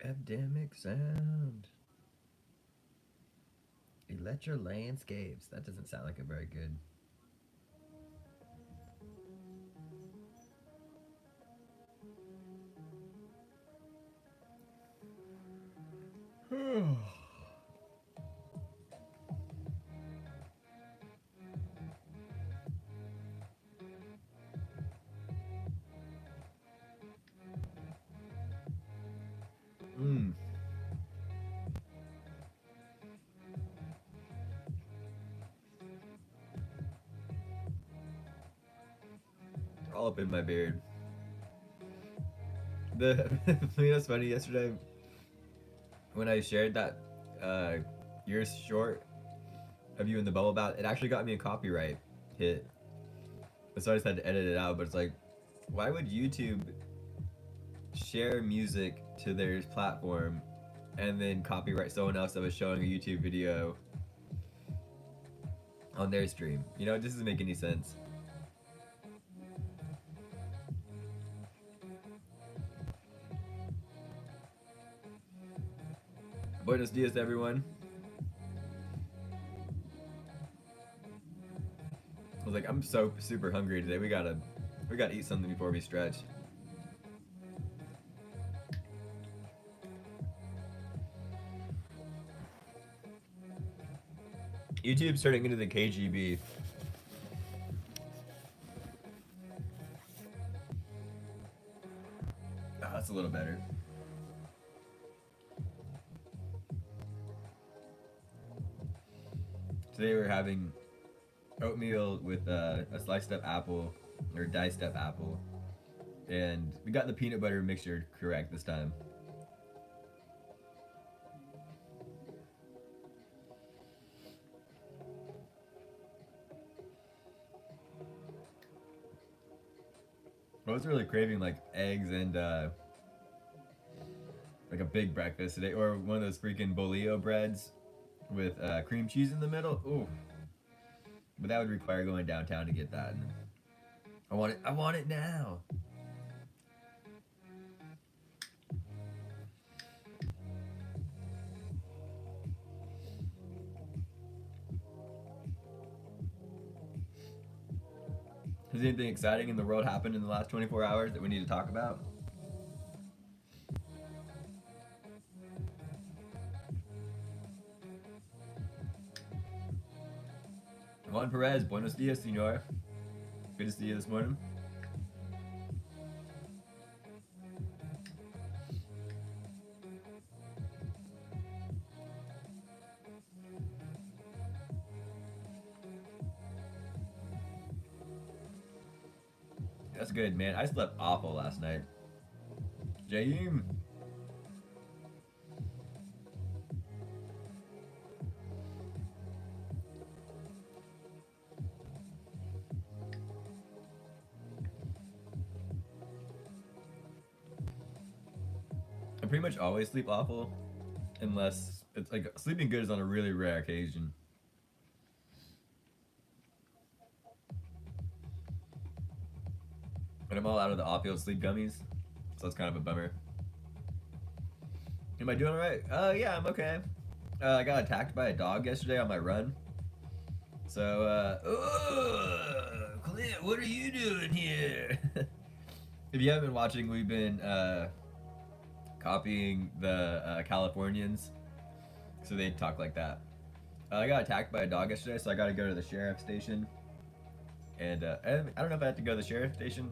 Epidemic sound. Electro landscapes. That doesn't sound like a very good. Mm. All up in my beard. The you know what's funny? Yesterday, when I shared that year's short of you in the bubble bath, it actually got me a copyright hit. So I just had to edit it out. But it's like, why would YouTube share music to their platform and then copyright someone else that was showing a YouTube video on their stream? You know, it just doesn't make any sense. Buenos dias, everyone. I was like, I'm so super hungry today. We gotta eat something before we stretch. YouTube's turning into the KGB. Oh, that's a little better. Today we're having oatmeal with a sliced up apple or diced up apple, and we got the peanut butter mixture correct this time. I was really craving like eggs and like a big breakfast today, or one of those freaking bolillo breads with cream cheese in the middle. Ooh, but that would require going downtown to get that. And I want it. I want it now. Has anything exciting in the world happened in the last 24 hours that we need to talk about? Juan Perez, buenos dias, senor. Good to see you this morning. That's good, man. I slept awful last night. Jaim. I pretty much always sleep awful, unless it's like sleeping good is on a really rare occasion. But I'm all out of the off-field sleep gummies, so that's kind of a bummer. Am I doing all right? Yeah, I'm okay. I got attacked by a dog yesterday on my run. So, Clint, what are you doing here? If you haven't been watching, we've been copying the Californians, so they talk like that. I got attacked by a dog yesterday, so I got to go to the sheriff's station. And I don't know if I have to go to the sheriff's station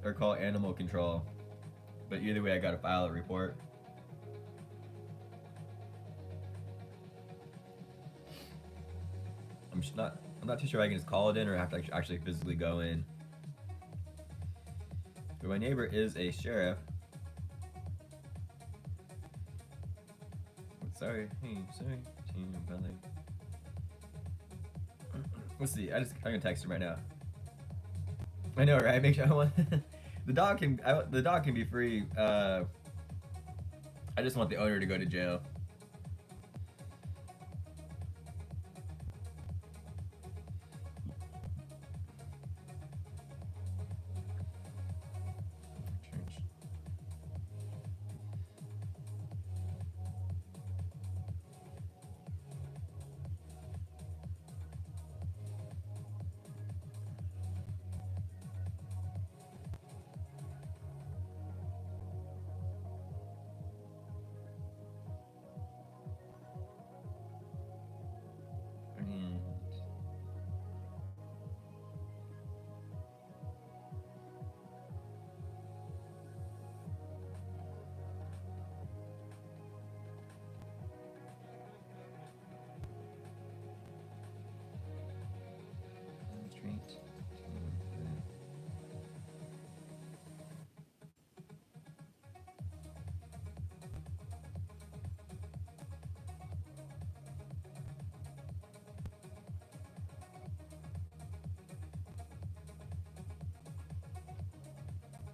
or call animal control, but either way, I got to file a report. I'm not too sure I can just call it in or have to actually physically go in. But my neighbor is a sheriff. Sorry, hey, sorry, belly. Let's see. I'm gonna text him right now. I know, right? Make sure I want. the dog can be free. I just want the owner to go to jail.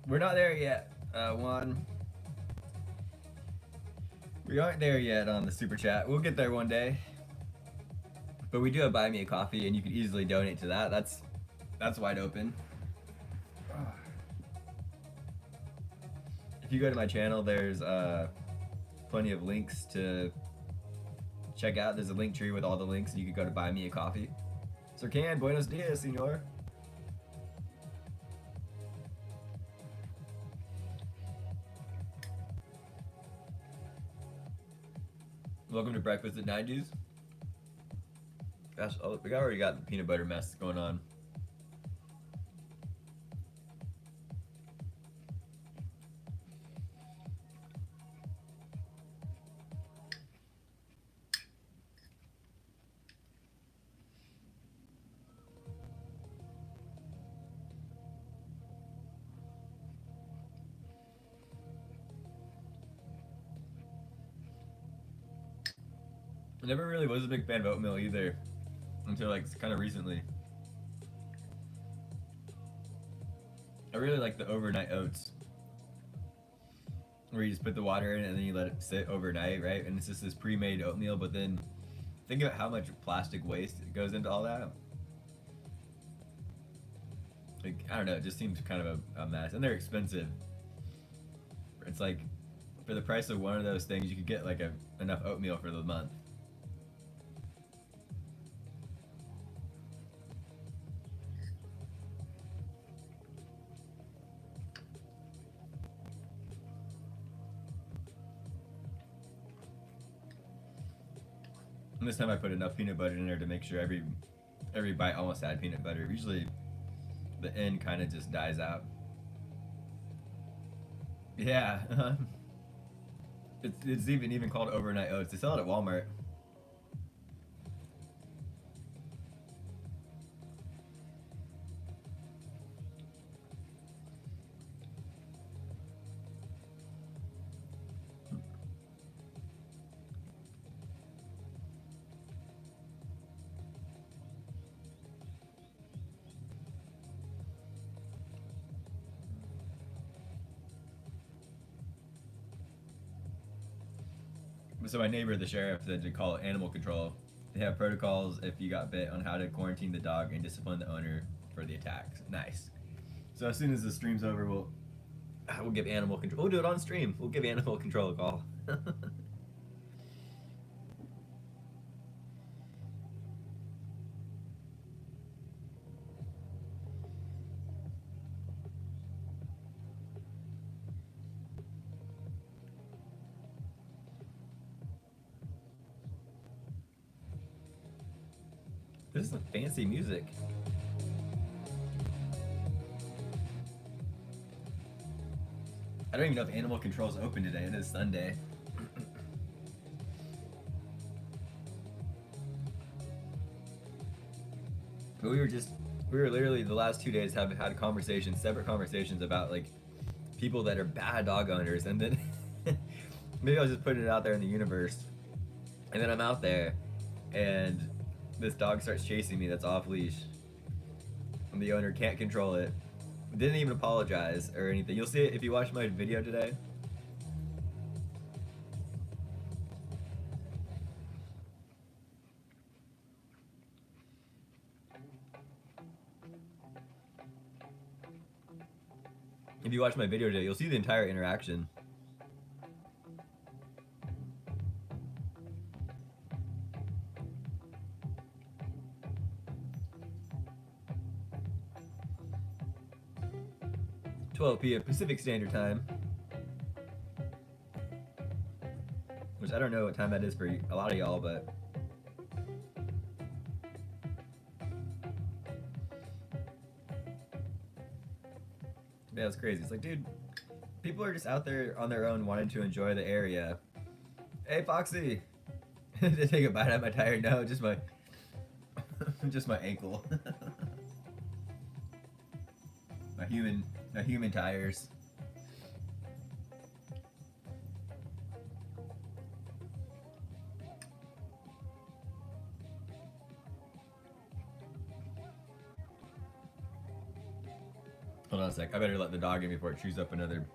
We're not there yet, Juan. We aren't there yet on the super chat. We'll get there one day. But we do have Buy Me a Coffee, and you can easily donate to that. That's wide open. If you go to my channel, there's plenty of links to check out. There's a link tree with all the links, and you can go to Buy Me a Coffee. Sir Can, buenos dias, senor. Welcome to Breakfast at 90s. Gosh, oh, we already got the peanut butter mess going on. I never really was a big fan of oatmeal either, until like kind of recently. I really like the overnight oats, where you just put the water in it and then you let it sit overnight, right? And it's just this pre-made oatmeal, but then think about how much plastic waste goes into all that. Like, I don't know, it just seems kind of a mess. And they're expensive. It's like, for the price of one of those things, you could get like enough oatmeal for the month. And this time I put enough peanut butter in there to make sure every bite almost had peanut butter. Usually the end kind of just dies out. Yeah. It's even called overnight oats. They sell it at Walmart. So my neighbor, the sheriff, said to call it animal control. They have protocols if you got bit on how to quarantine the dog and discipline the owner for the attacks. Nice. So as soon as the stream's over, we'll give animal control. We'll do it on stream. We'll give animal control a call. This is some fancy music. I don't even know if animal control is open today. It is Sunday. But we were literally the last 2 days have had conversations, separate conversations about like people that are bad dog owners, and then maybe I was just putting it out there in the universe, and then I'm out there, and this dog starts chasing me that's off leash, and the owner can't control it. Didn't even apologize or anything. You'll see it if you watch my video today. If you watch my video today, you'll see the entire interaction. "12 p.m. Pacific Standard Time." Which I don't know what time that is for a lot of y'all, but... yeah, it's crazy. It's like, dude, people are just out there on their own wanting to enjoy the area. Hey, Foxy! Did I take a bite out of my tire? No, just my... just my ankle. my human tires. Hold on a sec. I better let the dog in before it chews up another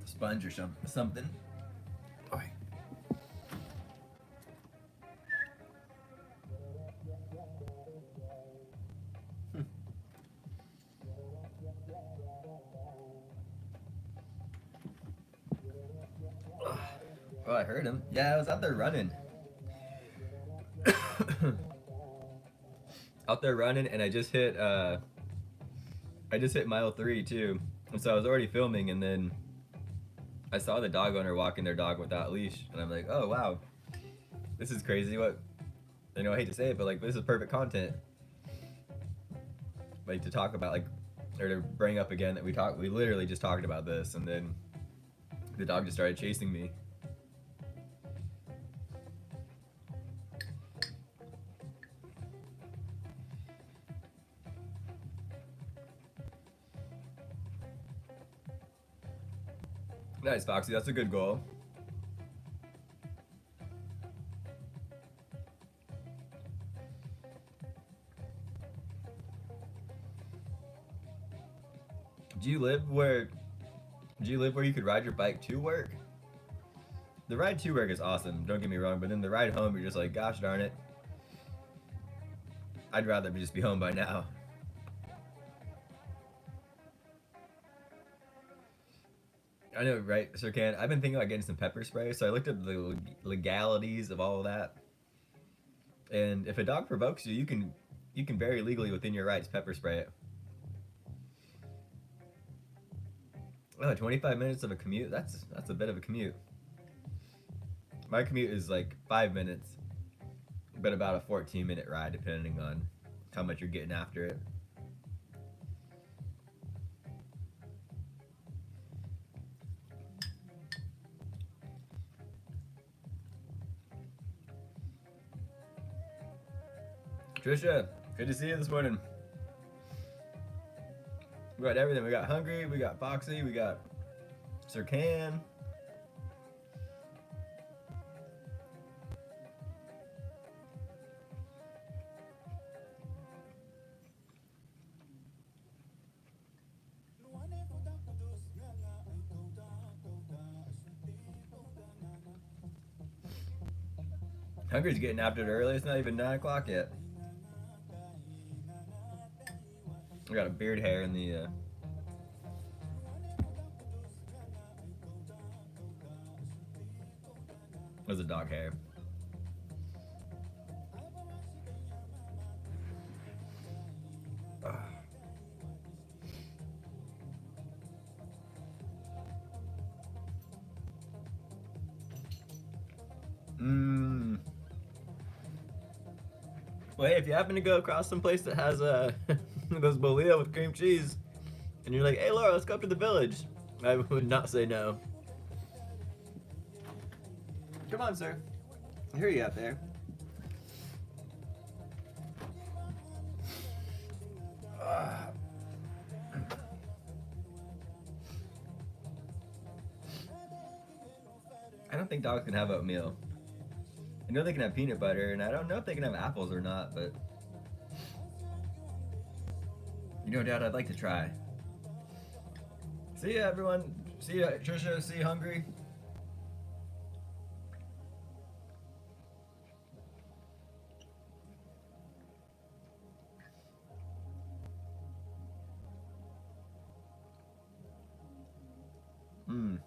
sponge or something. Oi. Oh, I heard him. Yeah, I was out there running. Out there running, and I just hit mile 3 too, and so I was already filming, and then I saw the dog owner walking their dog without leash, and I'm like, oh wow, this is crazy. What, I hate to say it, but like, this is perfect content, like, to talk about, like, or to bring up again that we literally just talked about this, and then the dog just started chasing me. Nice, Foxy. That's a good goal. Do you live where you could ride your bike to work? The ride to work is awesome, don't get me wrong, but then the ride home, you're just like, gosh darn it. I'd rather just be home by now. I know, right, Sir Can? I've been thinking about getting some pepper spray, so I looked up the legalities of all of that. And if a dog provokes you, you can very legally within your rights pepper spray it. Oh, 25 minutes of a commute? That's a bit of a commute. My commute is like 5 minutes, but about a 14-minute ride depending on how much you're getting after it. Trisha, good to see you this morning. We got everything. We got Hungry, we got Foxy, we got Sir Can. Hungry's getting after it early. It's not even 9 o'clock yet. I got a beard hair in the was a dog hair. Well, hey, if you happen to go across some place that has those bolia with cream cheese, and you're like, hey Laura, let's go up to the village, I would not say no. Come on, sir. I hear you out there. I don't think dogs can have oatmeal. I know they can have peanut butter, and I don't know if they can have apples or not, but... Dad, I'd like to try. See ya, everyone. See ya, Trisha. See you, Hungry. Hmm.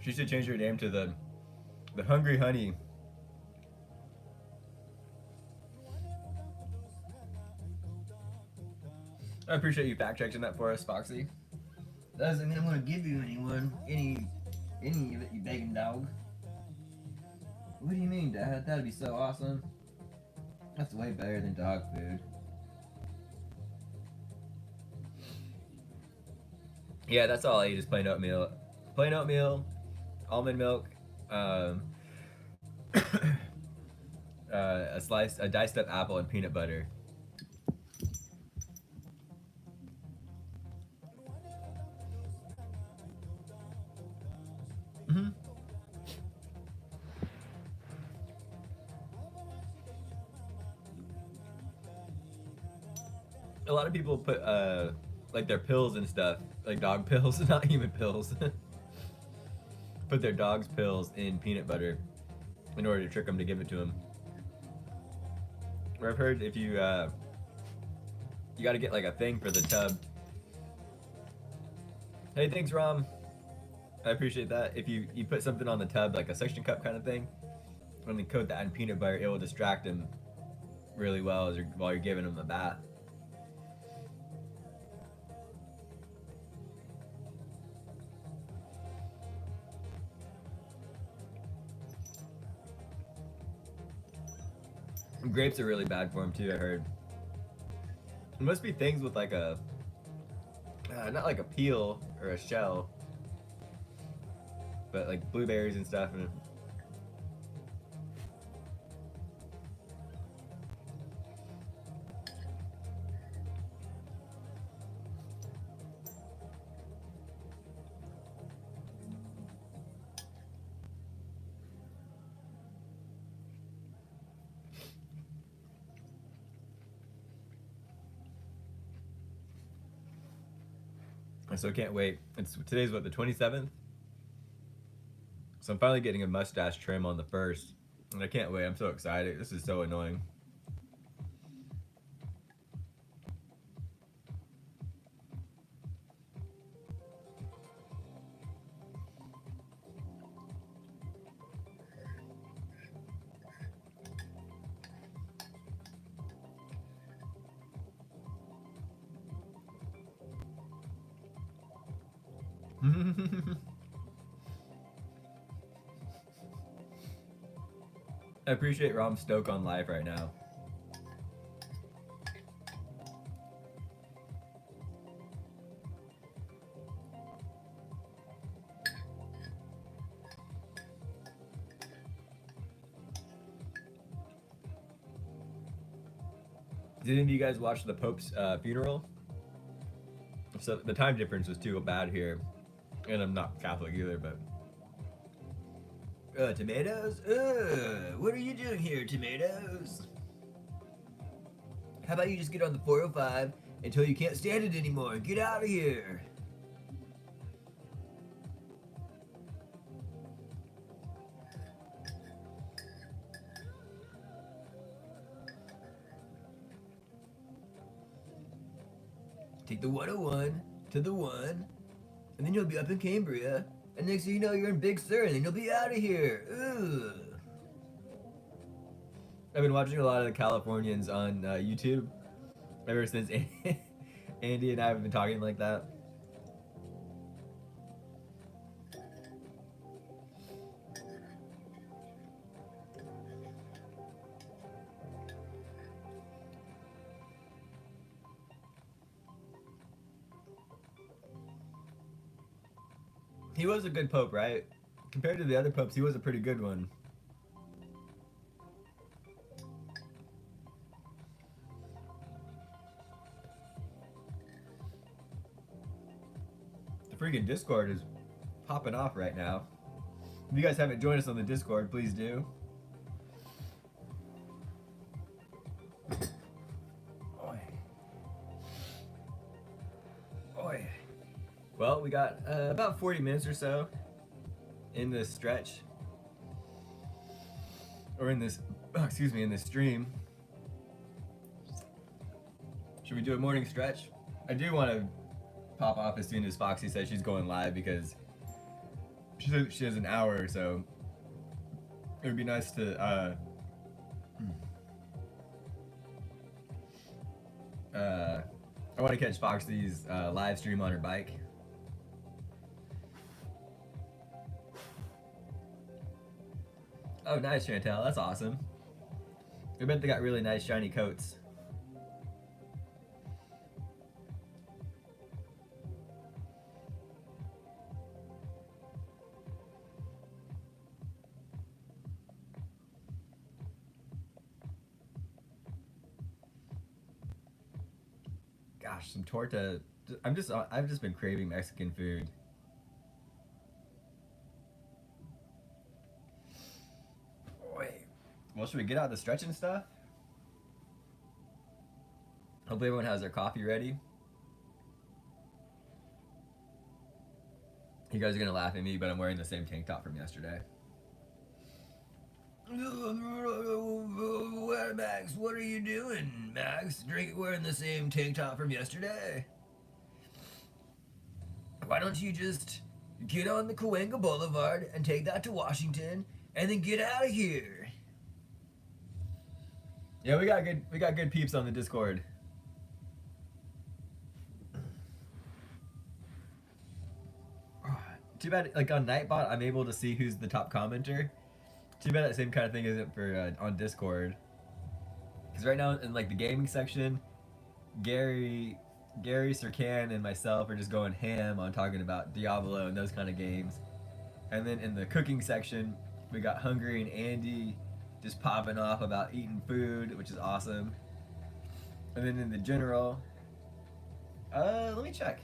She should change her name to the Hungry Honey. I appreciate you fact checking that for us, Foxy. Doesn't mean I'm gonna give you any of it, you begging dog. What do you mean, Dad? That'd be so awesome. That's way better than dog food. Yeah, that's all I eat is plain oatmeal, almond milk, um, a diced up apple, and peanut butter. Hmm. A lot of people put like their pills and stuff, like dog pills, not human pills. Put their dog's pills in peanut butter in order to trick them to give it to them. Or I've heard if you got to get like a thing for the tub. Hey, thanks, Rom. I appreciate that. If you put something on the tub, like a suction cup kind of thing, and then coat that in peanut butter, it will distract them really well while you're giving them a bath. Grapes are really bad for them too. I heard. It must be things with like a not like a peel or a shell, but like blueberries and stuff. And so I can't wait. Today's what, the 27th. So I'm finally getting a mustache trim on the first, and I can't wait. I'm so excited. This is so annoying. I appreciate Rom Stoke on live right now. Did any of you guys watch the Pope's funeral? So the time difference was too bad here, and I'm not Catholic either, but tomatoes? What are you doing here, tomatoes? How about you just get on the 405 until you can't stand it anymore? Get out of here. Take the 101 to the 1, and then you'll be up in Cambria, and next thing you know, you're in Big Sur, and then you'll be out of here. Ugh. I've been watching a lot of the Californians on YouTube ever since Andy and I have been talking like that. He was a good pope, right? Compared to the other popes, he was a pretty good one. The freaking Discord is popping off right now. If you guys haven't joined us on the Discord, please do. Oi. Oi. Well, we got about 40 minutes or so in this stretch. Or in this, in this stream. Should we do a morning stretch? I do want to pop off as soon as Foxy says she's going live because she has an hour or so. It would be nice to I want to catch Foxy's live stream on her bike. Oh, nice, Chantel. That's awesome. I bet they got really nice shiny coats. Gosh, some torta. I've just been craving Mexican food. Wait. Well, should we get out the stretching stuff? Hopefully everyone has their coffee ready. You guys are gonna laugh at me, but I'm wearing the same tank top from yesterday. Max, what are you doing, Max? Wearing the same tank top from yesterday? Why don't you just get on the Cahuenga Boulevard and take that to Washington, and then get out of here? Yeah, we got good peeps on the Discord. Too bad, like on Nightbot, I'm able to see who's the top commenter. Too bad that same kind of thing isn't for on Discord. Because right now in like the gaming section, Gary, Sircan, and myself are just going ham on talking about Diablo and those kind of games. And then in the cooking section, we got Hungry and Andy just popping off about eating food, which is awesome. And then in the general, let me check.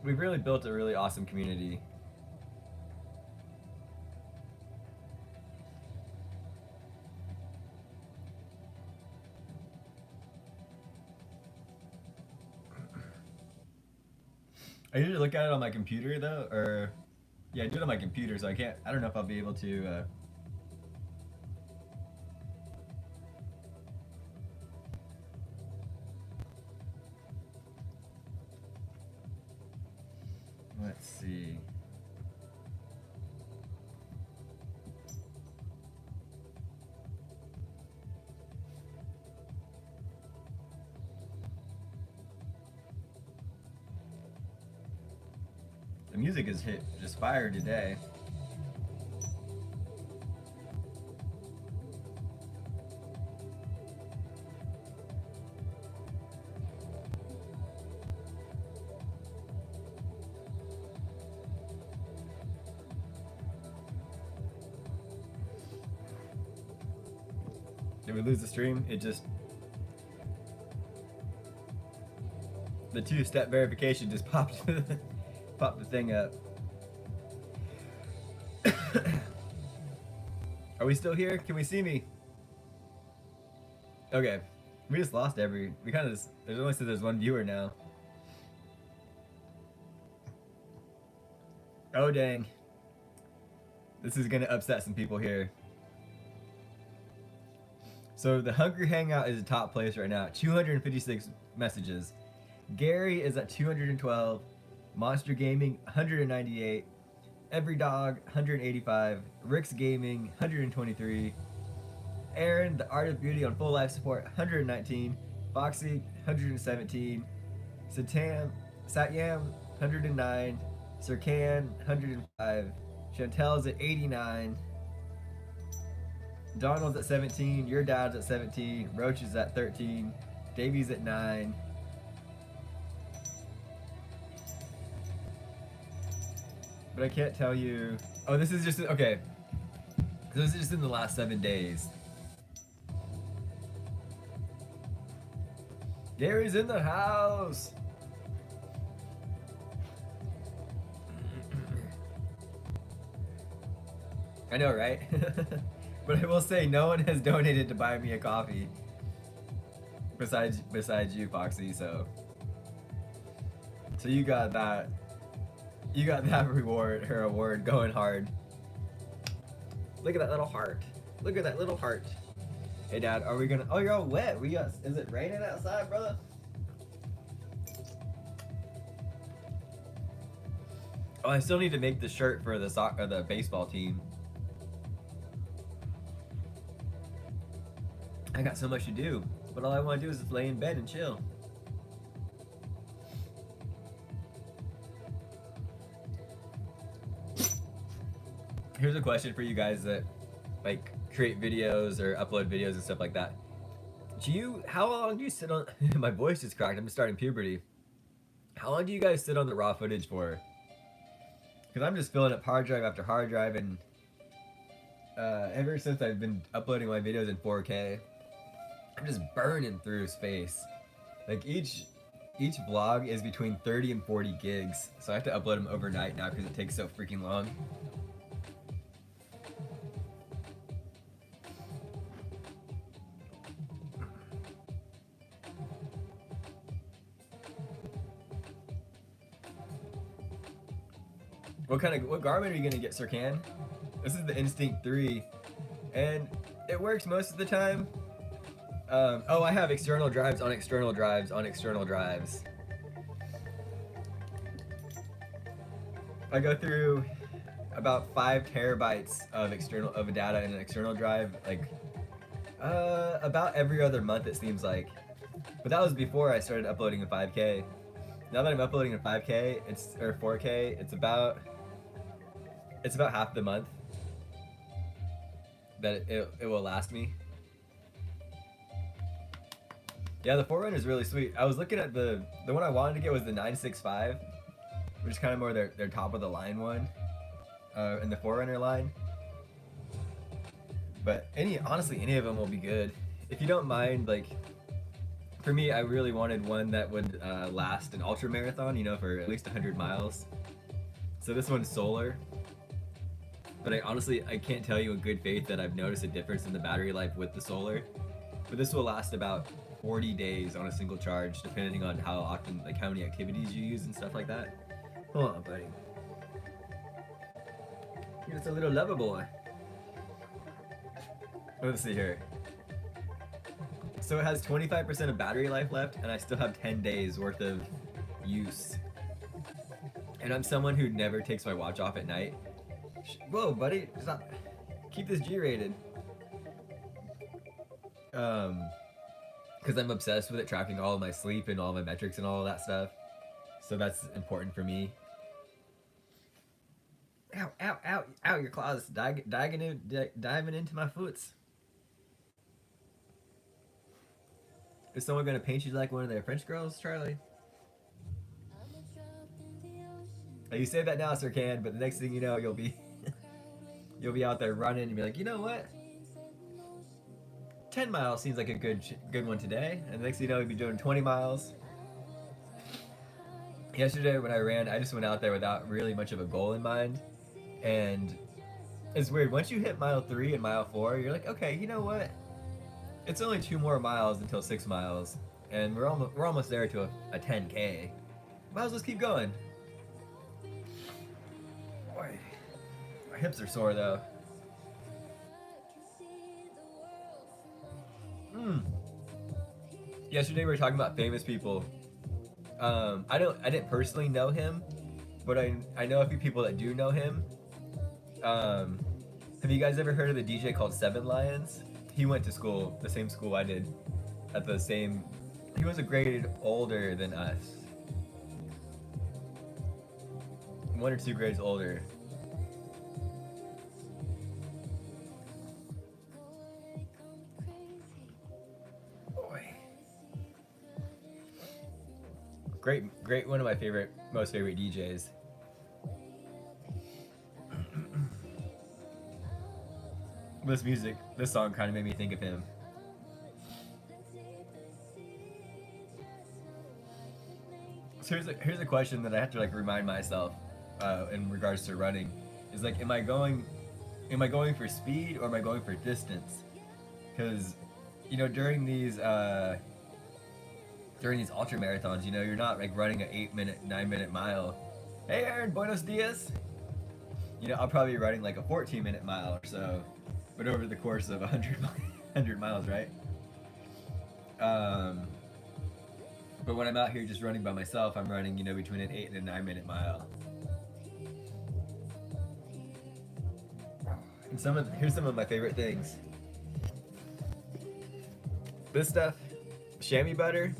We've really built a really awesome community. I usually look at it on my computer though, or yeah, I do it on my computer, so I don't know if I'll be able to let's see. The music is just fire today. Did we lose the stream? It just... The two-step verification just popped popped the thing up. Are we still here? Can we see me? Okay. We just lost we kind of just... There's only said there's one viewer now. Oh, dang. This is gonna upset some people here. So the Hungry Hangout is the top place right now. 256 messages. Gary is at 212. Monster Gaming 198. Every Dog 185. Rick's Gaming 123. Aaron, The Art of Beauty on full life support 119. Foxy 117. Satyam 109. Sircan 105. Chantel's at 89. Donald's at 17, your dad's at 17, Roach is at 13, Davey's at 9. But I can't tell you... Oh, this is just... Okay. This is just in the last 7 days. Gary's in the house! I know, right? But I will say, no one has donated to buy me a coffee. Besides you, Foxy. So you got that. You got that reward, her award, going hard. Look at that little heart. Look at that little heart. Hey, Dad, are we gonna? Oh, you're all wet. We got. Is it raining outside, brother? Oh, I still need to make the shirt for the baseball team. I got so much to do, but all I want to do is just lay in bed and chill. Here's a question for you guys that like create videos or upload videos and stuff like that. How long do you sit on? My voice just cracked. I'm just starting puberty. How long do you guys sit on the raw footage for? Because I'm just filling up hard drive after hard drive, and ever since I've been uploading my videos in 4K, I'm just burning through space. Like each vlog is between 30 and 40 gigs, so I have to upload them overnight now because it takes so freaking long. What Garmin are you gonna get, Sircan? This is the Instinct 3, and it works most of the time. Oh, I have external drives on external drives on external drives. I go through about 5 terabytes of data in an external drive, like about every other month, it seems like. But that was before I started uploading in 5K. Now that I'm uploading in 5K, or 4K, it's about half the month that it will last me. Yeah, the 4Runner is really sweet. I was looking at the one I wanted to get was the 965, which is kind of more their top of the line one, in the 4Runner line. But honestly, any of them will be good. If you don't mind, like, for me, I really wanted one that would last an ultra marathon, for at least 100 miles. So this one's solar. But I can't tell you in good faith that I've noticed a difference in the battery life with the solar. But this will last about 40 days on a single charge, depending on how often, like how many activities you use and stuff like that. Hold on, buddy. You're just a little lover boy. Let's see here. So it has 25% of battery life left, and I still have 10 days worth of use. And I'm someone who never takes my watch off at night. Whoa, buddy, stop. Keep this G-rated. Because I'm obsessed with it, tracking all of my sleep and all my metrics and all of that stuff. So that's important for me. Ow, ow, ow, ow, your claws diving into my foots. Is someone gonna paint you like one of their French girls, Charlie? You say that now, Sir Can, but the next thing you know, you'll be out there running and be like, you know what? 10 miles seems like a good one today, and the next thing you know, you'll be doing 20 miles. Yesterday when I ran, I just went out there without really much of a goal in mind, and it's weird. Once you hit mile 3 and mile 4, you're like, okay, you know what? It's only 2 more miles until 6 miles, and we're almost there to a 10K. Might as well just keep going. Boy, my hips are sore though. Yesterday we were talking about famous people. I didn't personally know him, but I know a few people that do know him. Have you guys ever heard of the DJ called Seven Lions? He went to school, the same school I did, he was a grade older than us. 1 or 2 grades older. Boy. Great, one of my most favorite DJs. This song kind of made me think of him. So here's a question that I have to like remind myself in regards to running. Is like, am I going am I going for speed or am I going for distance? Because, you know, during these ultra marathons, you know, you're not like running an 8 minute, 9 minute mile. Hey Aaron, buenos dias. You know, I'll probably be running like a 14-minute mile or so, but over the course of 100 miles, right? But when I'm out here just running by myself, I'm running, you know, between an 8 and a 9 minute mile. And here's some of my favorite things. This stuff, chamois butter,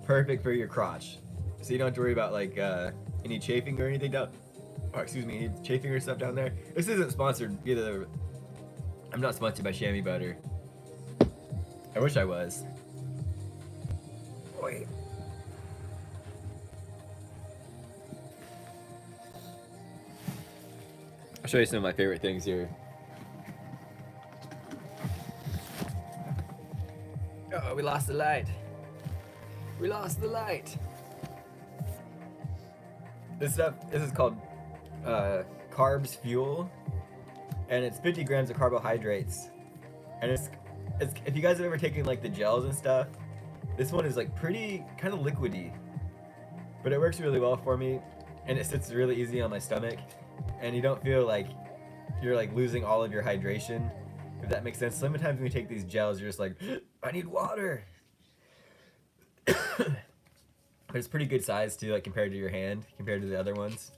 perfect for your crotch. So you don't have to worry about like any chafing or anything down. Oh, excuse me, any chafing or stuff down there. This isn't sponsored either. I'm not sponsored by chamois butter. I wish I was. Wait. I'll show you some of my favorite things here. Oh, we lost the light. We lost the light. This is called Carbs Fuel, and it's 50 grams of carbohydrates. And it's if you guys have ever taken like the gels and stuff, this one is like pretty kind of liquidy, but it works really well for me, and it sits really easy on my stomach, and you don't feel like you're like losing all of your hydration, if that makes sense. Sometimes when you take these gels, you're just like, I need water. But it's pretty good size too, like compared to your hand, compared to the other ones.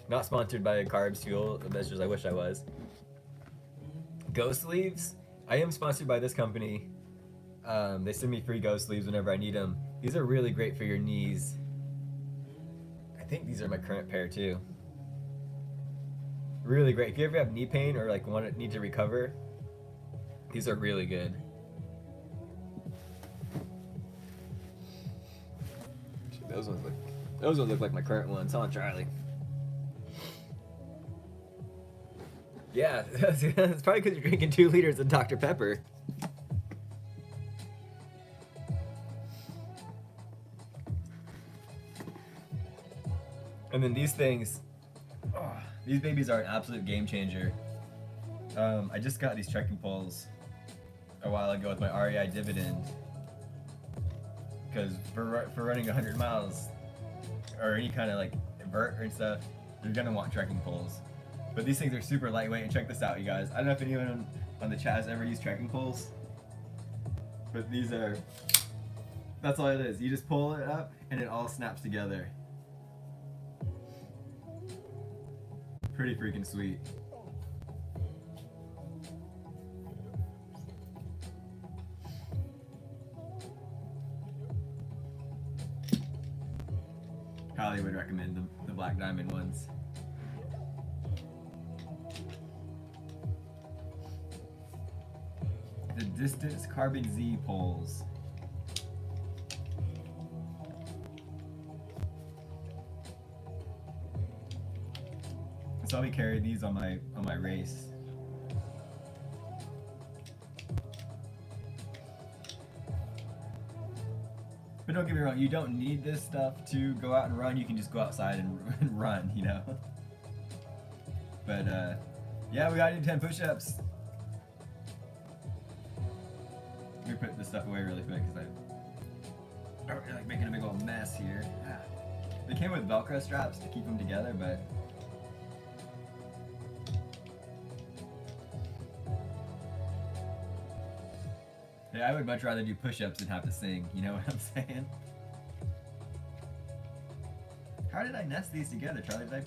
Not sponsored by Carbs Fuel, as much as I wish I was. Go sleeves. I am sponsored by this company. They send me free Go sleeves whenever I need them. These are really great for your knees. I think these are my current pair too. Really great. If you ever have knee pain or like need to recover, these are really good. Those ones look like my current ones, huh, Charlie? Yeah, it's probably because you're drinking 2 liters of Dr. Pepper. And then these things, these babies are an absolute game changer. I just got these trekking poles a while ago with my REI dividend. Because for running 100 miles or any kind of like vert or stuff, you're gonna want trekking poles. But these things are super lightweight, and check this out, you guys. I don't know if anyone on the chat has ever used trekking poles, but that's all it is. You just pull it up and it all snaps together. Pretty freaking sweet. Highly would recommend the Black Diamond ones. The Distance Carbon Z poles. So I'll be carrying these on my race. But don't get me wrong, you don't need this stuff to go out and run. You can just go outside and run, you know. But yeah, we gotta do 10 push-ups. Let me put this stuff away really quick because I'm like making a big old mess here. They came with Velcro straps to keep them together, but yeah, I would much rather do push-ups than have to sing, you know what I'm saying? How did I nest these together, Charlie? Did I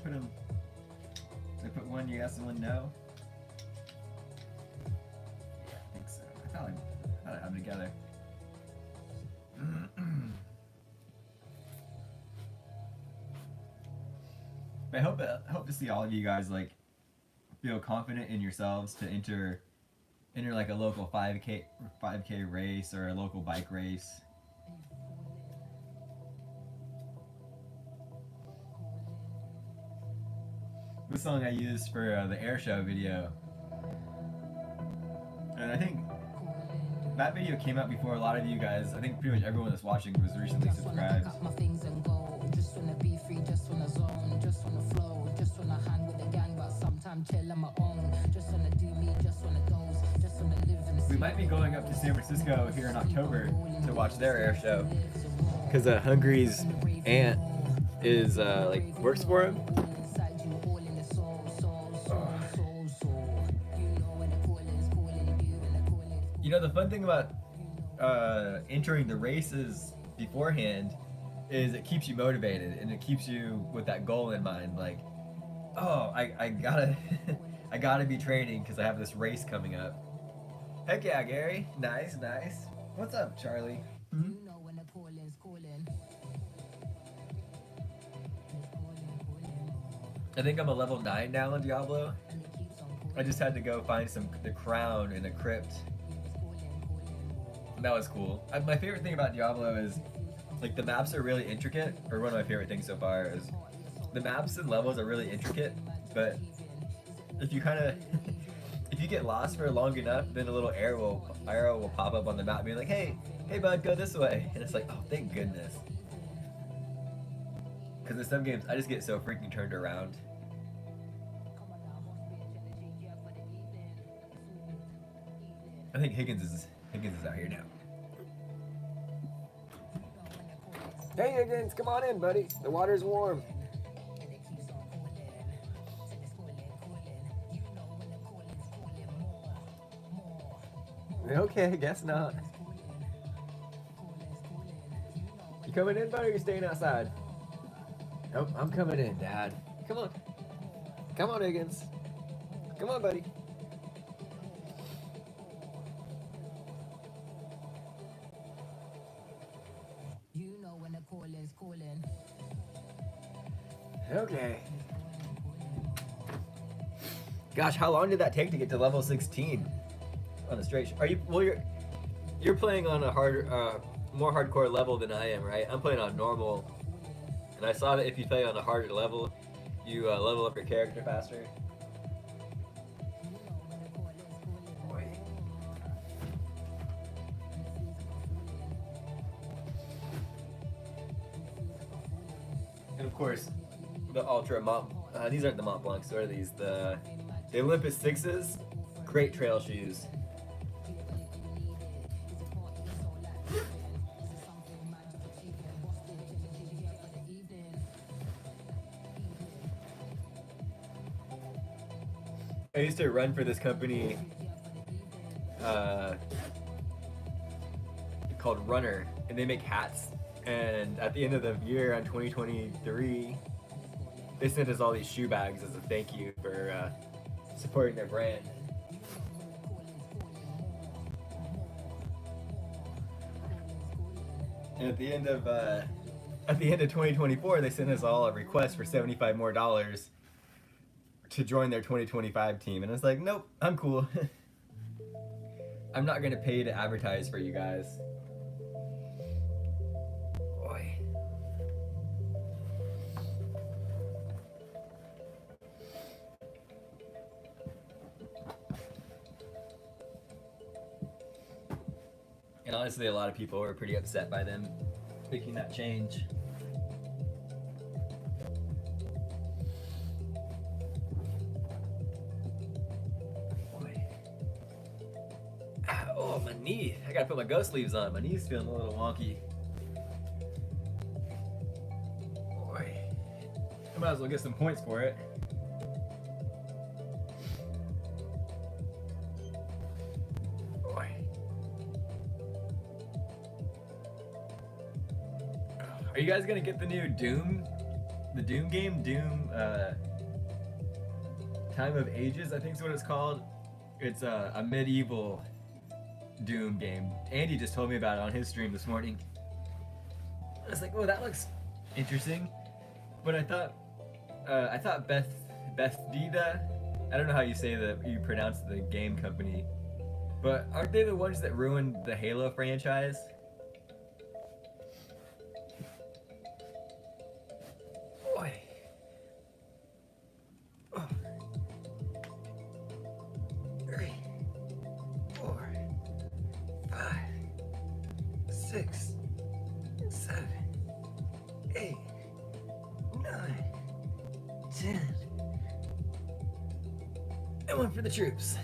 put one yes and one no? Yeah, I think so. I thought I had them together. But I hope to see all of you guys like feel confident in yourselves to enter like a local 5K race or a local bike race. This song I used for the air show video, and I think that video came out before a lot of you guys. I think pretty much everyone that's watching was recently subscribed. We might be going up to San Francisco here in October to watch their air show. Because Hungary's aunt is like works for him. You know, the fun thing about entering the races beforehand is it keeps you motivated and it keeps you with that goal in mind. Like, oh, I gotta I gotta be training because I have this race coming up. Heck yeah, Gary. Nice, nice. What's up, Charlie? Hmm? I think I'm a level 9 now in Diablo. I just had to go find the crown in a crypt. That was cool. My favorite thing about Diablo is like the maps are really intricate, or one of my favorite things so far is the maps and levels are really intricate, but if you kind of if you get lost for long enough, then a little arrow will pop up on the map being like, hey bud, go this way. And it's like, oh, thank goodness. Because in some games, I just get so freaking turned around. I think Higgins is out here now. Hey Higgins, come on in, buddy. The water's warm. Okay, guess not. You coming in, buddy, or you staying outside? Nope, I'm coming in, Dad. Come on. Come on, Higgins. Come on, buddy. Okay. Gosh, how long did that take to get to level 16 on a straight? Are you? Well, you're playing on a more hardcore level than I am, right? I'm playing on normal, and I saw that if you play on a harder level, you level up your character faster. And of course, the Ultra Mont. These aren't the Mont Blancs. What are these? The Olympus 6s. Great trail shoes. I used to run for this company called Runner, and they make hats. And at the end of the year on 2023, they sent us all these shoe bags as a thank you for supporting their brand. And at the end of 2024, they sent us all a request for $75 more to join their 2025 team, and I was like, nope, I'm cool. I'm not gonna pay to advertise for you guys. Boy. And honestly, a lot of people were pretty upset by them making that change. Oh, my knee. I gotta put my ghost sleeves on. My knee's feeling a little wonky. Boy. I might as well get some points for it. Boy. Are you guys gonna get the new Doom? The Doom game? Doom, Time of Ages, I think is what it's called. It's a medieval Doom game. Andy just told me about it on his stream this morning. I was like, oh, that looks interesting. But I thought Bethesda, I don't know how you pronounce the game company, but aren't they the ones that ruined the Halo franchise? Boy. Oh. 3, 4, 5, 6, 7, 8, 9, 10, And one for the troops.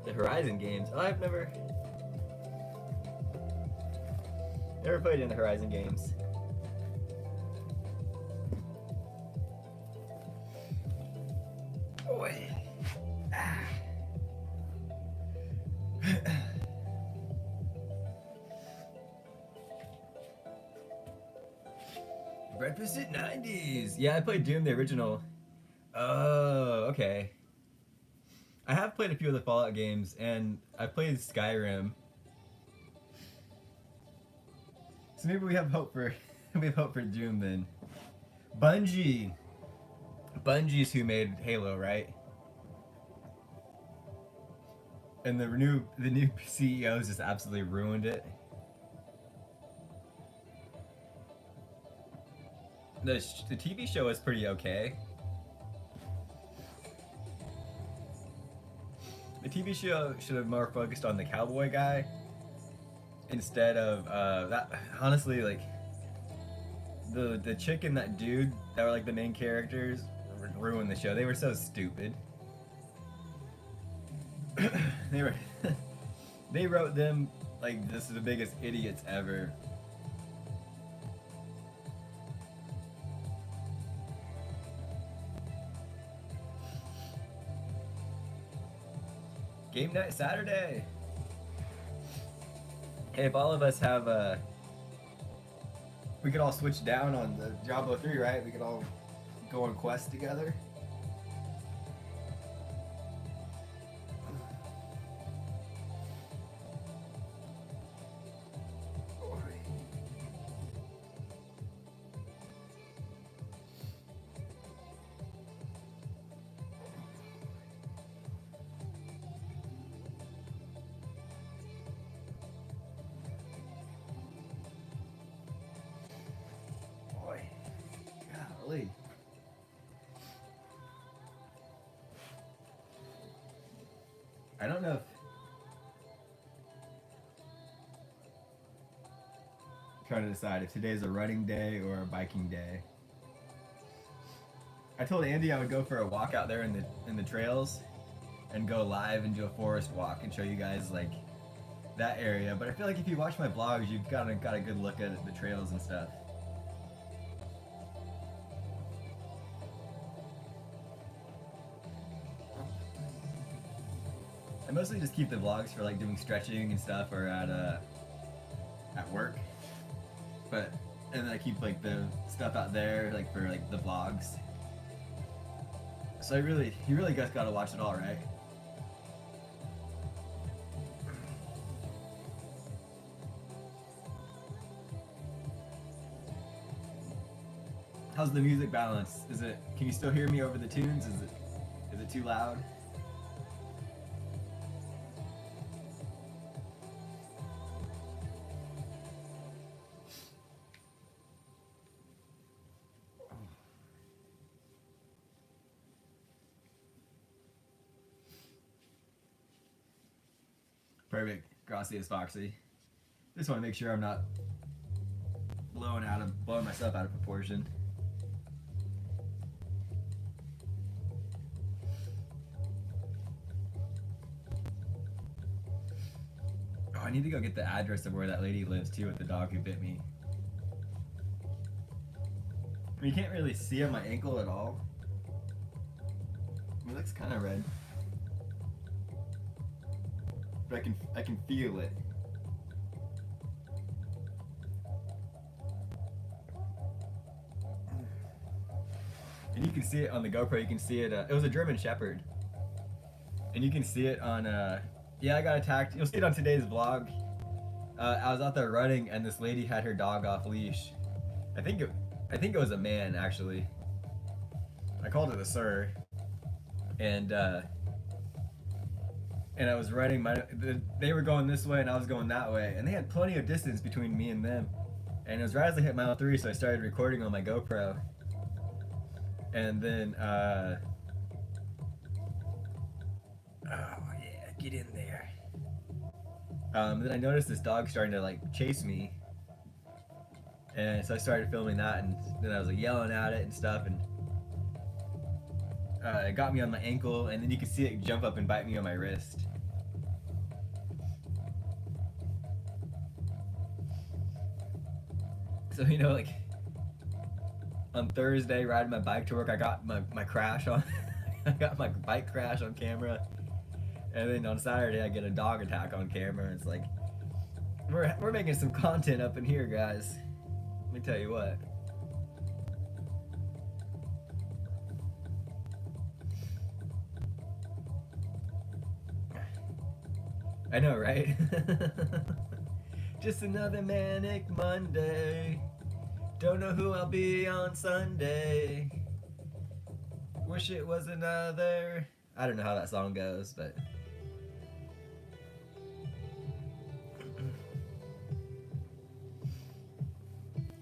The Horizon games. Oh, I've never played in the Horizon games. Boy. Breakfast at 90s. Yeah, I played Doom the original. Oh, okay. I have played a few of the Fallout games, and I played Skyrim. So maybe we have hope for we have hope for Doom then. Bungie. Bungie's who made Halo, right? And the new CEOs just absolutely ruined it. The TV show was pretty okay. The TV show should have more focused on the cowboy guy instead of that. Honestly, like the chick and that dude that were like the main characters ruined the show. They were so stupid. They were they wrote them like this is the biggest idiots ever. Game night Saturday. Hey, if all of us have we could all switch down on the Diablo 3, right? We could all go on quests together. Boy, golly. I don't know if trying to decide if today's a running day or a biking day. I told Andy I would go for a walk out there in the trails and go live and do a forest walk and show you guys like that area. But I feel like if you watch my vlogs, you've got a good look at the trails and stuff. I mostly just keep the vlogs for like doing stretching and stuff or at work. But and then I keep like the stuff out there like for like the vlogs. So you really guys gotta watch it all, right? How's the music balance? Can you still hear me over the tunes? Is it too loud? Perfect. Gracias, Foxy. Just want to make sure I'm not blowing myself out of proportion. Oh, I need to go get the address of where that lady lives too with the dog who bit me. I mean, you can't really see on my ankle at all. It looks kind of red. But I can feel it. And you can see it on the GoPro. You can see it. It was a German Shepherd, and you can see it on. Yeah, I got attacked. You'll see it on today's vlog. I was out there running, and this lady had her dog off leash. I think it was a man actually. I called it a sir. and I was riding they were going this way and I was going that way, and they had plenty of distance between me and them. And it was right as I hit mile 3, so I started recording on my GoPro. And then, oh yeah, get in there. Then I noticed this dog starting to like chase me, and so I started filming that, and then I was like yelling at it and stuff, and it got me on my ankle, and then you could see it jump up and bite me on my wrist. So, you know, like on Thursday, riding my bike to work, I got my crash on. I got my bike crash on camera, and then on Saturday, I get a dog attack on camera. And it's like we're making some content up in here, guys. Let me tell you what. I know, right? Just another manic Monday. Don't know who I'll be on Sunday. Wish it was another. I don't know how that song goes, but.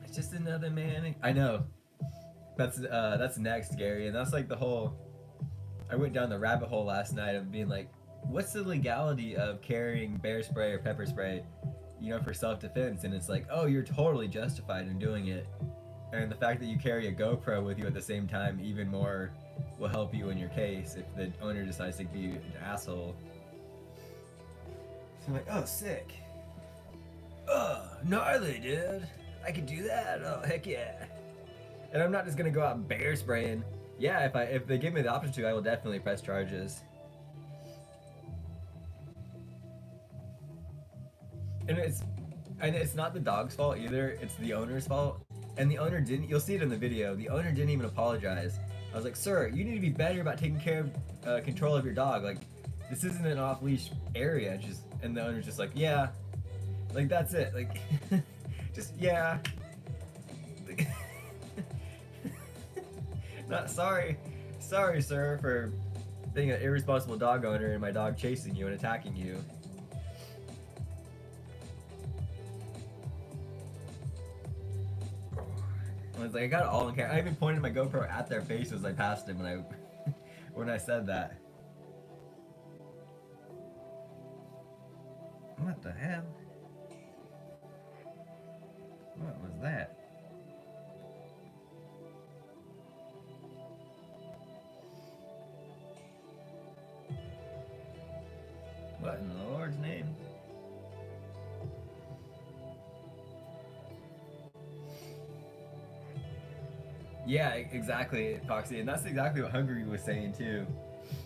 It's just another manic. I know. That's next, Gary, and that's like the whole. I went down the rabbit hole last night of being like, what's the legality of carrying bear spray or pepper spray, you know, for self-defense? And it's like, oh, you're totally justified in doing it. And the fact that you carry a GoPro with you at the same time even more will help you in your case if the owner decides to be an asshole. So I'm like, oh, sick. Oh, gnarly, dude. I could do that. Oh, heck yeah. And I'm not just gonna go out bear spraying. Yeah, if they give me the option to, I will definitely press charges. And it's not the dog's fault either. It's the owner's fault. And the owner didn't. You'll see it in the video. The owner didn't even apologize. I was like, sir, you need to be better about taking care of control of your dog. Like, this isn't an off-leash area. And the owner's just like, yeah, like that's it. Like, just yeah. Not sorry, sir, for being an irresponsible dog owner and my dog chasing you and attacking you. I was like, I got it all in camera. I even pointed my GoPro at their face as I passed him when I said that. What the hell? What was that? What in the Lord's name? Yeah, exactly, Foxy, and that's exactly what Hungry was saying too.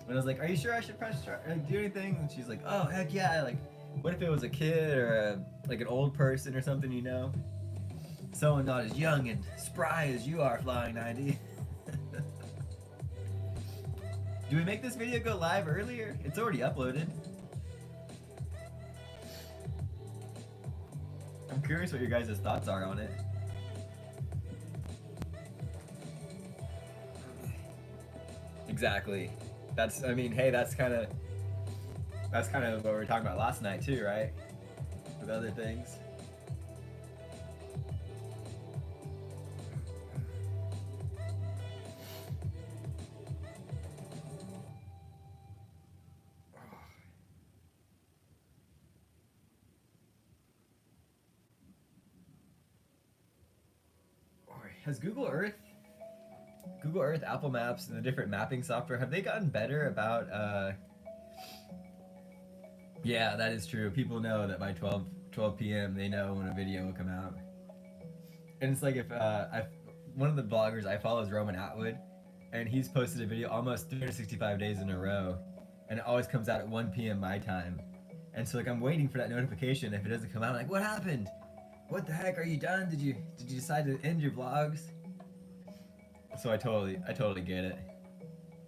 And I was like, "Are you sure I should press do anything?" And she's like, "Oh heck yeah!" Like, what if it was a kid or like an old person or something, you know? Someone not as young and spry as you are, Flying 90. Do we make this video go live earlier? It's already uploaded. I'm curious what your guys' thoughts are on it. Exactly. I mean, hey, that's kind of what we were talking about last night too, right? With other things. Has Google Earth, Apple Maps, and the different mapping software, have they gotten better about, yeah, that is true. People know that by 12 p.m. they know when a video will come out. And it's like if, one of the bloggers I follow is Roman Atwood, and he's posted a video almost 365 days in a row, and it always comes out at 1 p.m. my time. And so like I'm waiting for that notification. If it doesn't come out, I'm like, what happened? What the heck, are you done? Did you decide to end your vlogs? So I totally get it.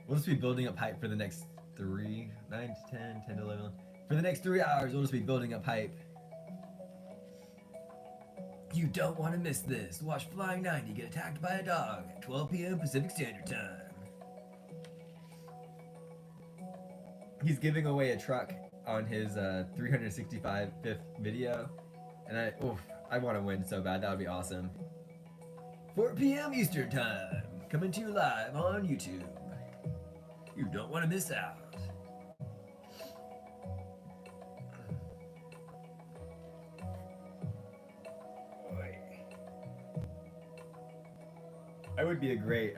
We'll just be building up hype for the next 9 to 10 to 11. For the next 3 hours, we'll just be building up hype. You don't want to miss this. Watch Flying 90 get attacked by a dog at 12 p.m. Pacific Standard Time. he's giving away a truck on his 365th video, and I want to win so bad. That would be awesome. 4 p.m. Eastern Time, coming to you live on YouTube. You don't want to miss out. I would be a great,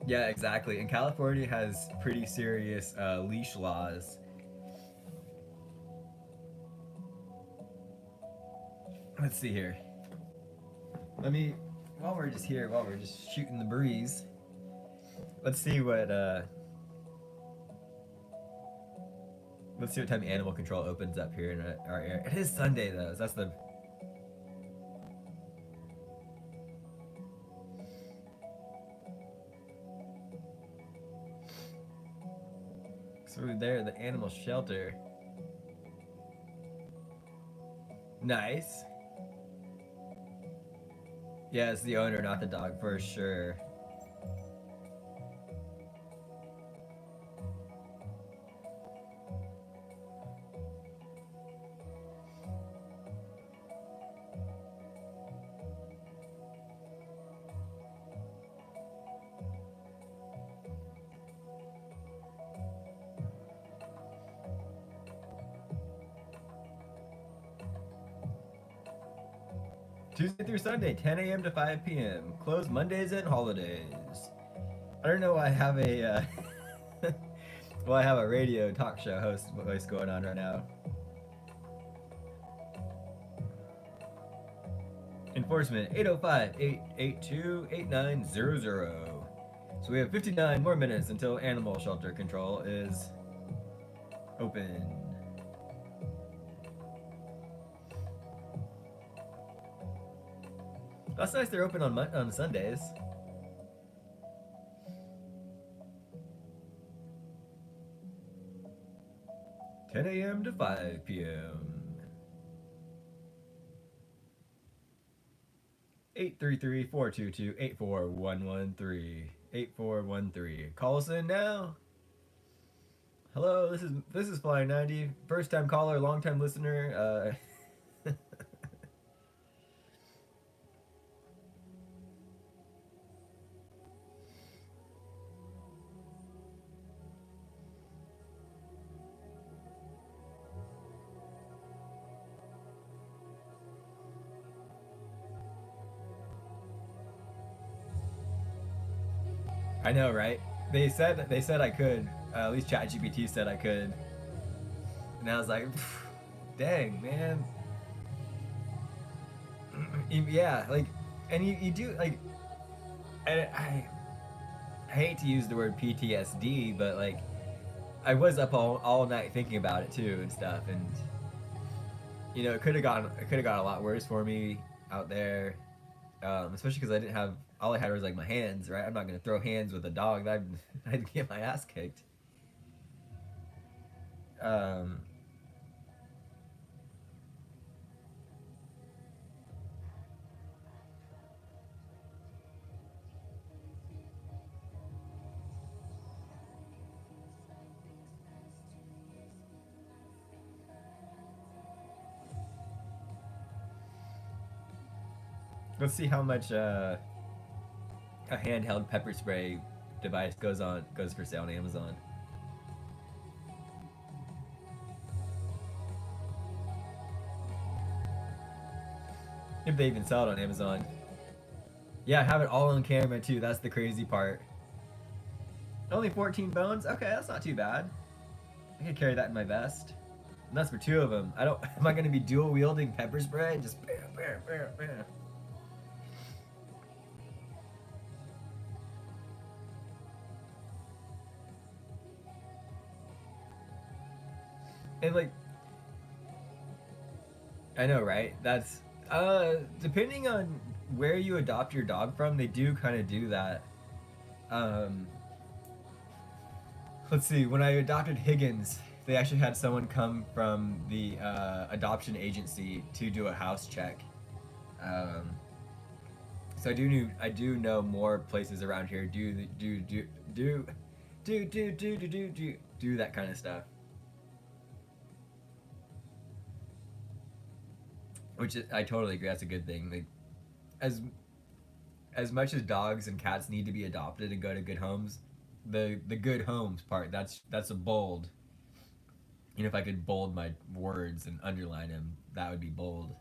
yeah, exactly. And California has pretty serious leash laws. Let's see here. While we're just here, while we're just shooting the breeze, let's see what time animal control opens up here in our area. It is Sunday though, so that's the. So we're there, the animal shelter. Nice. Yeah, it's the owner, not the dog, for sure. Tuesday through Sunday, 10 a.m. to 5 p.m. Closed Mondays and holidays. I don't know why I have a well, I have a radio talk show host voice going on right now. Enforcement 805-882-8900. So we have 59 more minutes until animal shelter control is open. That's nice they're open on Sundays. (10 a.m. to 5 p.m.) 833-422-84113. 8413. Call us in now. Hello, this is Flying 90. First time caller, long time listener. I know, right? They said I could. At least ChatGPT said I could. And I was like, dang, man. Yeah, like, and you do like. I hate to use the word PTSD, but like, I was up all night thinking about it too and stuff, and it could have gone a lot worse for me out there, especially because I didn't have all I had was like my hands, right? I'm not gonna throw hands with a dog. I'd get my ass kicked. Let's see how much a handheld pepper spray device goes for sale on Amazon. If they even sell it on Amazon. Yeah, I have it all on camera too. That's the crazy part. Only 14 bones? Okay, that's not too bad. I could carry that in my vest. And that's for 2 of them. Am I gonna be dual wielding pepper spray? Just bam, bam, bam, bam. And like, I know, right? That's depending on where you adopt your dog from, they do kind of do that. Let's see. When I adopted Higgins, they actually had someone come from the adoption agency to do a house check. So I do know more places around here do do that kind of stuff. Which I totally agree. That's a good thing. Like, as much as dogs and cats need to be adopted and go to good homes, the good homes part, that's a bold. You know, if I could bold my words and underline them, that would be bold.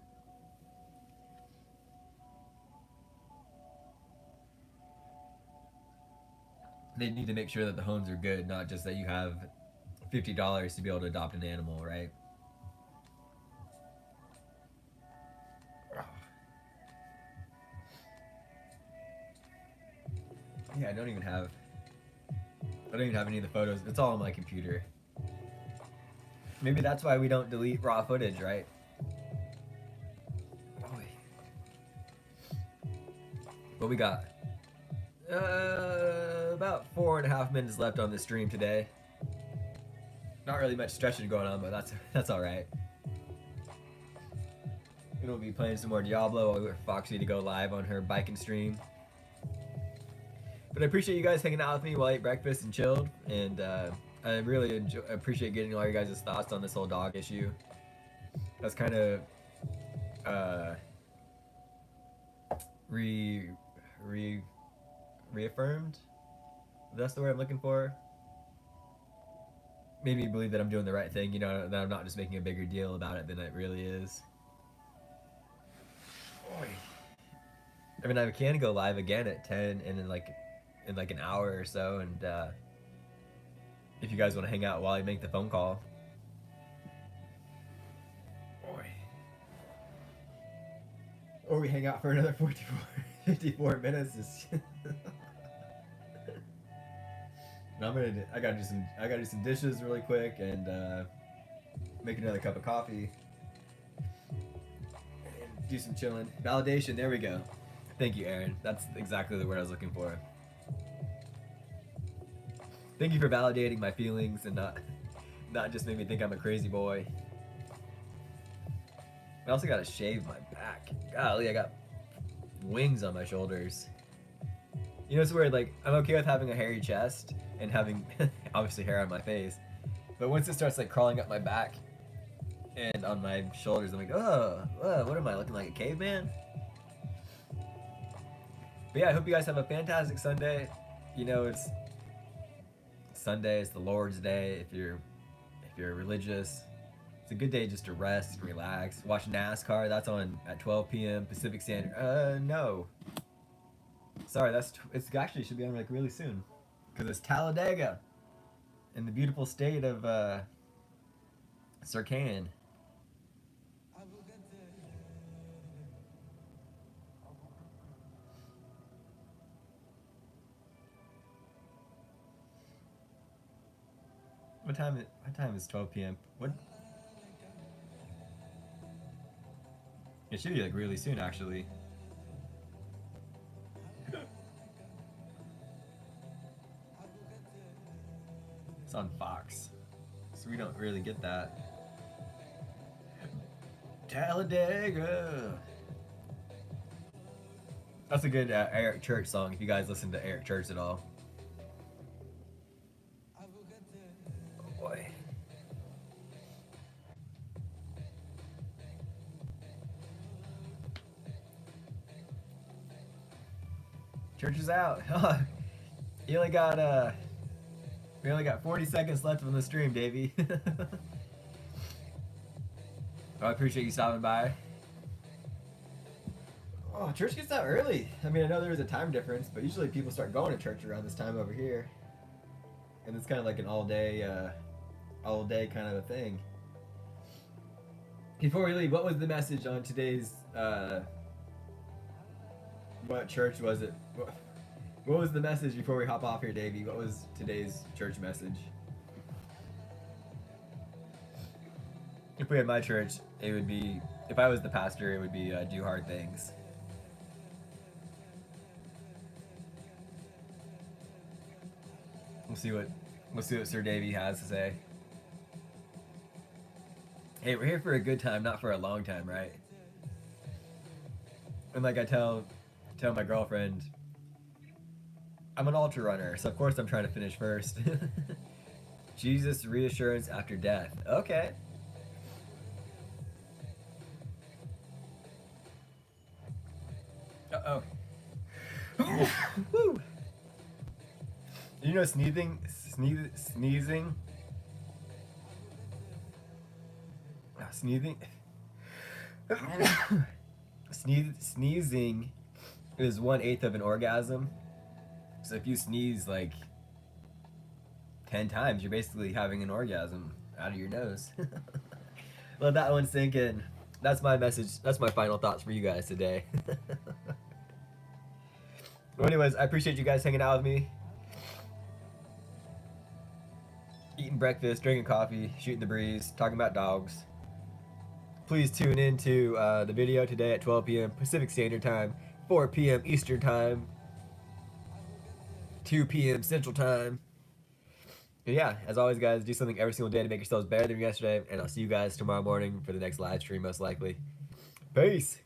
They need to make sure that the homes are good, not just that you have $50 to be able to adopt an animal, right? Yeah, I don't even have any of the photos. It's all on my computer. Maybe that's why we don't delete raw footage, right? What we got? About 4.5 minutes left on this stream today. Not really much stretching going on, but that's all right. We'll be playing some more Diablo while we wait for Foxy to go live on her biking stream. But I appreciate you guys hanging out with me while I ate breakfast and chilled, and I really appreciate getting all your guys' thoughts on this whole dog issue. That's kind of reaffirmed. That's the word I'm looking for. Made me believe that I'm doing the right thing, you know, that I'm not just making a bigger deal about it than it really is. I mean, I can go live again at 10 and in like an hour or so, and if you guys want to hang out while I make the phone call. Or we hang out for another 54 minutes. I gotta do some dishes really quick and make another cup of coffee and do some chilling. Validation, there we go. Thank you, Aaron. That's exactly the word I was looking for. Thank you for validating my feelings and not just make me think I'm a crazy boy. I also gotta shave my back. Golly, I got wings on my shoulders. You know, it's weird, like, I'm okay with having a hairy chest and having, obviously, hair on my face. But once it starts, like, crawling up my back and on my shoulders, I'm like, oh, what am I, looking like a caveman? But yeah, I hope you guys have a fantastic Sunday. You know, it's Sunday, it's the Lord's Day. If you're religious, it's a good day just to rest and relax. Watch NASCAR. That's on at 12 p.m. Pacific Standard. No. Sorry, it's actually should be on like really soon, because it's Talladega, in the beautiful state of Sircan. What time is 12 p.m.? What? It should be like really soon, actually. It's on Fox, so we don't really get that. Talladega. That's a good Eric Church song if you guys listen to Eric Church at all. Oh boy. Church is out. You only got we only got 40 seconds left on the stream, Davey. Oh, I appreciate you stopping by. Oh, church gets out early. I mean, I know there's a time difference, but usually people start going to church around this time over here. And it's kind of like an all day kind of a thing. Before we leave, what was the message on today's, what church was it? What was the message before we hop off here, Davey? What was today's church message? If we had my church, it would be, if I was the pastor, it would be do hard things. We'll see what Sir Davey has to say. Hey, we're here for a good time, not for a long time, right? And like I tell my girlfriend, I'm an ultra runner, so of course I'm trying to finish first. Jesus reassurance after death. Okay. Uh oh. Woo. You know, sneezing. Sneezing. Sneezing is 1/8 of an orgasm. So if you sneeze like 10 times, you're basically having an orgasm out of your nose. Let that one sink in. That's my message. That's my final thoughts for you guys today. Well, anyways, I appreciate you guys hanging out with me. Eating breakfast, drinking coffee, shooting the breeze, talking about dogs. Please tune in to the video today at 12 p.m. Pacific Standard Time, 4 p.m. Eastern Time, 2 p.m. Central Time. And yeah, as always, guys, do something every single day to make yourselves better than yesterday. And I'll see you guys tomorrow morning for the next live stream, most likely. Peace.